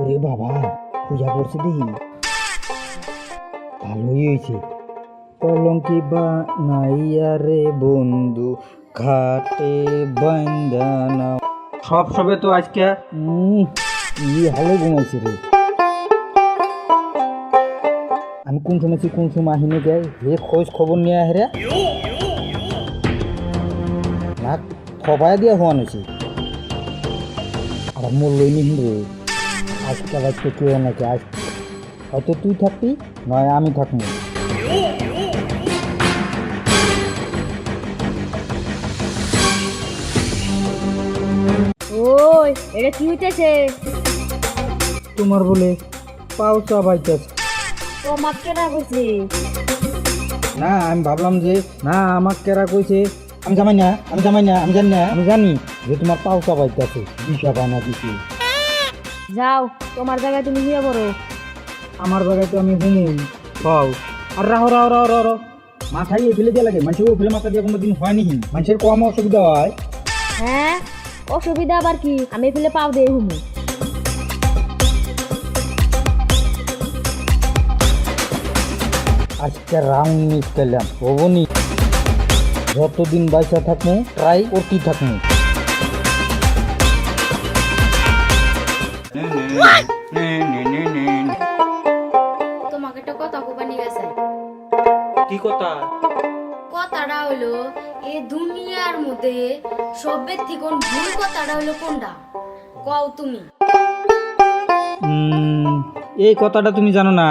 ওরে বাবা, পূজা করছে দেখি, ভালোই হয়েছে। কলঙ্কি বা নাইয়া রে বন্ধু, ঘাটে বান্দানা। সব সবে তো আজকে ভালো ঘুমাইছে রে। আমি কোন সময় কোন সময় আহিনে যাই হে খোঁজ খবর নিয়ে আহে না, খবাই দিয়া হওয়া নছি আর মূল্যই নিন রে। আজকে আজকে কেউ নাকি আজ হয়তো তুই থাকবি, নয় আমি থাকবো। ওই এটা কি হইতেছে? তোমার বলে পাও চাবাইতেছে। ও মাপ কেনা কইছি? না, আমি ভাবলাম যে না আমার কেরা কইছে আমি জামাই না, আমি জামাই না, আমি জানি না, আমি জানি যে তোমার পাও চাবাইতেছে, দিশা বানা দিছি। যাও তোমার জায়গায় তুমি গিয়ে বড়। আমার জায়গায় তো আমি হুমুই পাও। আর রাহো রাহো রাহো রাহো রাহো, মাথায় ফেলে দিয়ে লাগে। মানুষের ফেলে মাথা দিয়ে কোনো দিন হয়নি, মানুষের কম অসুবিধা হয়। হ্যাঁ, অসুবিধা আবার কি? আমি ফেলে পাও দিয়ে হুমু। আজকে রাউন্ড মিস করলাম হবনি, যতদিন বাইসা থাকবো ট্রাই করতেই থাকবো। তোমাকে একটা কথা কোবানি গেছে। কি কথা? কথাটা হলো এই দুনিয়ার মধ্যে সবের থেকে ভুল কথাটা হলো কোনটা কও তুমি? এই কথাটা তুমি জানো না?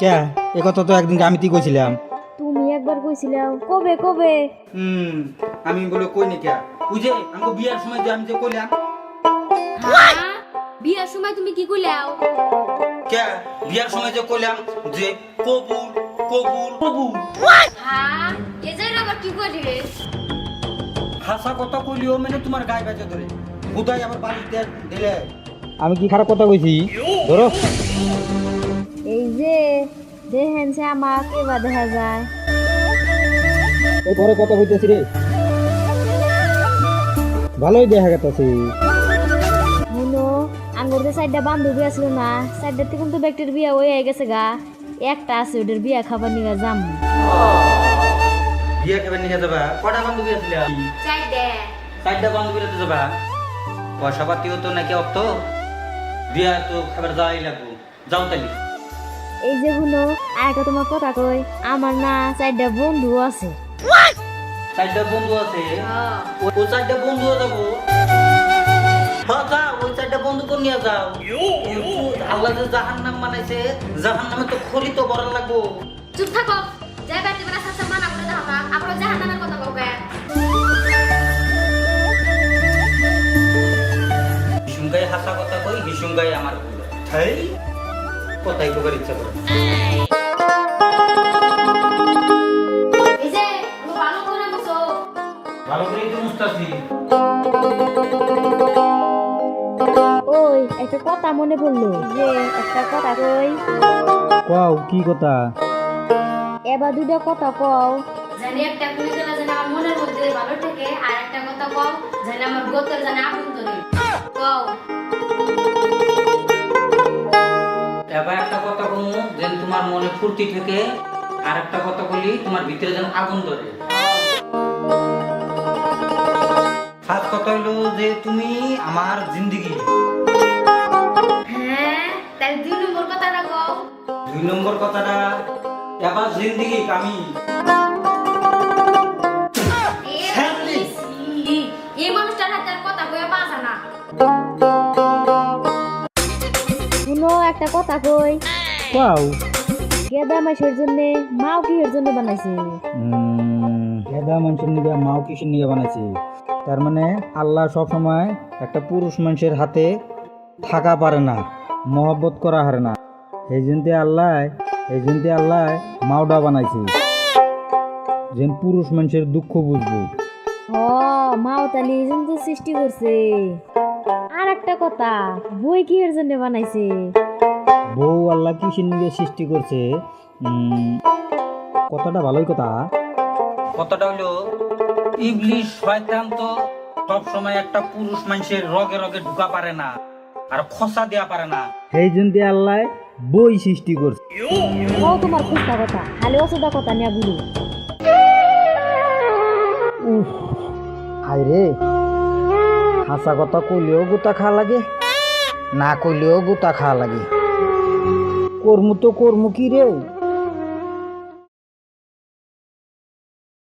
কে এই কথা তো একদিন আমি কইছিলাম। তুমি একবার কইছিলাম, কবে কবে? আমি বলে কই নি কে বুঝে আমাকে বিয়ার সময় যে আমি যে কইলাম। হ্যাঁ, বিয়ার সময় তুমি কি কইলাও? কে বিয়ার সময় যে কইলাম যে কবুল কবুল কবুল। হ্যাঁ, এজাই আবার কি কইলে? হাসা কথা কইলিও মানে তোমার গায়ে বাজে ধরে বুদাই আবার বাড়ি দিলে। আমি কি খারাপ কথা কইছি? ধরো এই যে দেখেন সে আমাকে এবার দেখা যায়। এই ঘরে কথা কইতেছি রে, ভালোই দেখা গেছে। শুনো, আঙ্গুর যে সাইডটা বান্ধবী আসলো না, সাইডটা থেকে কিন্তু ব্যক্তির বিয়া হয়ে গেছে গা। একটা আছে ওদের বিয়া খাবার নিয়ে যাম। বিয়া খাবার নিয়ে যাবা? কটা বান্ধবী আছিল? চারটা বান্ধবীরা তো যাবা। পয়সা পাতিও তো নাকি অত, বিয়া তো খাবার যাওয়াই লাগবো। যাও তালি। এই যে শুনো, আর একটা তোমার কথা কই, আমার না চারটা বন্ধু আছে। চারটা বন্ধু আছে? ওই চারটা বন্ধুও যাবো। হ্যাঁ যাও, ওই চারটা বন্ধু কোন নিয়ে যাও। আল্লাহ যে জাহান্নাম বানাইছে, জাহান্নামে তো খড়ি তো ভরা লাগবো। চুপ থাকো, যাই বাইতে বেলা সাথে মানা করে দাও না, আপনারা জাহান্নামের কথা কও কে? হিসুমগাই হাসা কথা কই, হিসুমগাই আমার এই কথাই কবার ইচ্ছা করে। এই যে ভালো করে বসো। ভালো করে তো মুস্তাছি। ওই একটা কথা মনে পড়লো, যে একটা কথা কই। কও কি কথা? এবার দুটো কথা কও, জানি একটা কই জানা জানা আমার মনের মধ্যে ভালো থাকে, আর একটা কথা কও জানি আমার গোতর জানা আভ্যন্তরে কও। এবার একটা কথা কমু যেন তোমার মনে ফুর্তি থাকে, আর একটা কথা বলি তোমার ভিতরে যেন আগুন ধরে। ফার্স্ট কথা হইলো যে তুমি আমার জিন্দেগি। হ্যাঁ, তাহলে 2 নম্বর কথাটা কও। 2 নম্বর কথাটা এবার জিন্দেগি আমি। এই মানুষটার হাতে আর কথা কইয়া পাছা না। শুনো একটা কথা কই। কও। গেদা মাছের জন্য মাও কিসের জন্য বানাইছে? গেদা মানুষের নিয়ে মাও কিসের নিয়ে বানাইছে? তার মানে আল্লাহ সব সময় একটা পুরুষ মানুষের হাতে থাকা পারে না, মহব্বত করা হারে না। এই জন্য আল্লাহ মাওডা বানাইছে, যেন পুরুষ মানুষের দুঃখ বুঝবো। ও মাও তালি কিন্তু সৃষ্টি করছে। আর একটা কথা, বই কিসের জন্য বানাইছে? বউ আল্লাহ কিসের নিয়ে সৃষ্টি করছে? কথাটা ভালোই কথা। কথাটা হলো ইবলিশ শয়তান তো সব সময় একটা পুরুষ মানুষের রগে রগে ঢুকা পারে না আর খসা দেয়া পারে না। এই জন্য আল্লাহ বই সৃষ্টি করছে। ও তোমার খুস্তা কথা খালি অসুদা কথা নিয়ে বুঝি। হাই রে, হাসা কথা কইলেও গুতা খা লাগে, না কইলেও গুতা খা লাগে। কর্ম তো কর্ম কি রে।